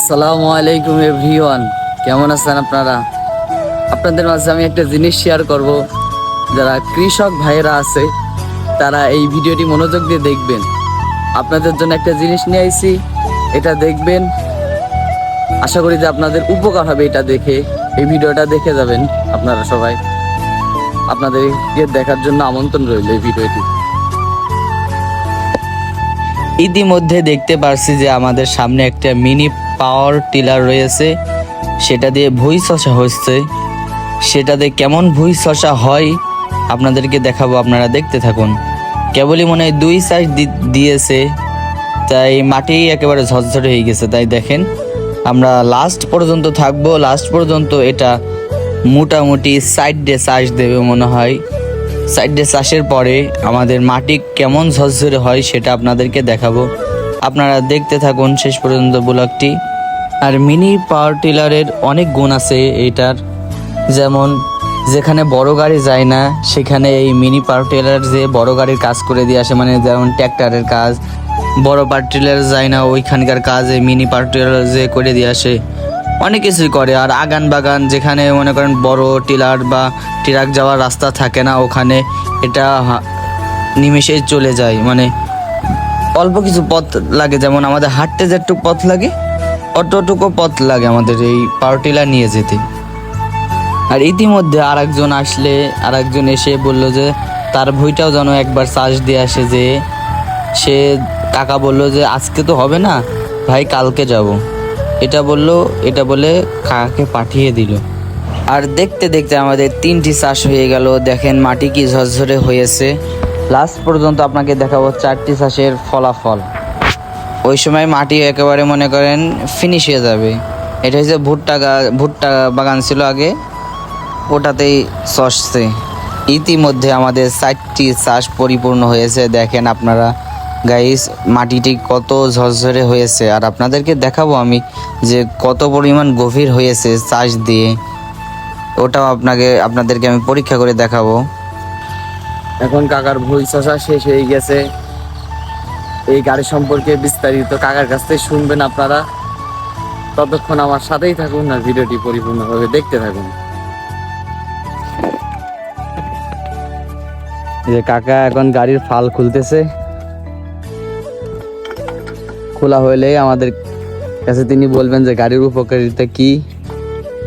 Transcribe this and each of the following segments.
আসসালামু আলাইকুম এভরিওয়ান, কেমন আছেন আপনারা? আপনাদের মাঝে আমি একটা জিনিস শেয়ার করব। যারা কৃষক ভাইয়েরা আছে তারা এই ভিডিওটি মনোযোগ দিয়ে দেখবেন। আপনাদের জন্য একটা জিনিস নিয়ে আইছি, এটা দেখবেন। আশা করি যে আপনাদের উপকার হবে এটা দেখে। এই ভিডিওটা দেখে যাবেন আপনারা সবাই। আপনাদেরকে দেখার জন্য আমন্ত্রণ রইল এই ভিডিওটি। ইতিমধ্যে দেখতে পারছি যে আমাদের সামনে একটা মিনি পাওয়ার টিলার রয়েছে, সেটা দিয়ে ভুঁই চষা হচ্ছে। সেটাতে কেমন ভুঁই চষা হয় আপনাদেরকে দেখাবো, আপনারা দেখতে থাকুন। কেবলই মনে হয় 2 সাইড দিয়েছে, তাই মাটি একেবারে ঝরঝরে হয়ে গেছে। তাই দেখেন, আমরা লাস্ট পর্যন্ত থাকবো। লাস্ট পর্যন্ত এটা মোটামুটি সাইড দিয়ে চাষ দেবে মনে হয়। সাইডে চাষের পরে আমাদের মাটি কেমন ঝরঝরে হয় সেটা আপনাদেরকে দেখাবো। আপনারা দেখতে থাকুন শেষ পর্যন্ত ব্লগটি। আর মিনি পাওয়ার টিলারের অনেক গুণ আছে এটার, যেমন যেখানে বড় গাড়ি যায় না সেখানে এই মিনি পাওয়ার টিলার যে বড় গাড়ির কাজ করে দিয়ে আসে, মানে যেমন ট্র্যাক্টরের কাজ বড় পাওয়ার টিলার যায় না, ওইখানকার কাজ এই মিনি পাওয়ার টিলার যে করে দিয়ে আসে। অনেক কিছুই করে। আর আগান বাগান যেখানে মনে করেন বড় টিলার বা ট্রাক যাওয়ার রাস্তা থাকে না, ওখানে এটা নিমেষেই চলে যায়। মানে অল্প কিছু পথ লাগে, যেমন আমাদের হাঁটতে যেটুকু পথ লাগে অতটুকু পথ লাগে আমাদের এই পাওয়ার টিলার নিয়ে যেতে। আর ইতিমধ্যে আরেকজন এসে বলল যে তার ভুঁইটাও যেন একবার চাষ দিয়ে আসে। যে সে কাকা বলল যে আজকে তো হবে না ভাই, কালকে যাব। এটা বলে কাকাকে পাঠিয়ে দিল। আর দেখতে দেখতে আমাদের 3টি চাষ হয়ে গেল। দেখেন মাটি কি ঝরঝরে হয়েছে। লাস্ট পর্যন্ত আপনাকে দেখাবো 4টি চাষের ফলাফল। ওই সময় মাটি একেবারে মনে করেন ফিনিশ হয়ে যাবে। এটা হচ্ছে ভুট্টা বাগান ছিল আগে, ওটাতেই চষছে। ইতিমধ্যে আমাদের 4টি চাষ পরিপূর্ণ হয়েছে। দেখেন আপনারা গাইস, মাটিটি কত ঝরঝরে হয়েছে। আর আপনাদেরকে দেখাবো আমি যে কত পরিমাণ গভীর হয়েছে চাষ দিয়ে, ওটাও আপনাদেরকে আমি পরীক্ষা করে দেখাবো। এখন কাকার ভুঁই চষা শেষ হয়ে গেছে। এই গাড়ি সম্পর্কে বিস্তারিত কাকার কাছ থেকে শুনবেন আপনারা। ততক্ষণ আমার সাথেই থাকুন আর ভিডিওটি পরিপূর্ণভাবে দেখতে থাকুন। যে কাকা এখন গাড়ির ফাল খুলতেছে। খোলা হইলেই আমাদের কাছে তিনি বলবেন যে গাড়ির উপকারিতা কি।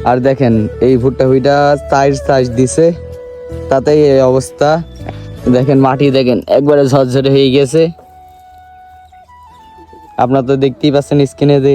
আর দেখেন এই ভুট্টা চাষ দিছে, তাতেই এই অবস্থা। দেখেন মাটি দেখেন একবারে ঝরঝরে হয়ে গেছে। আপনারা তো দেখতেই পাচ্ছেন স্ক্রিনে যে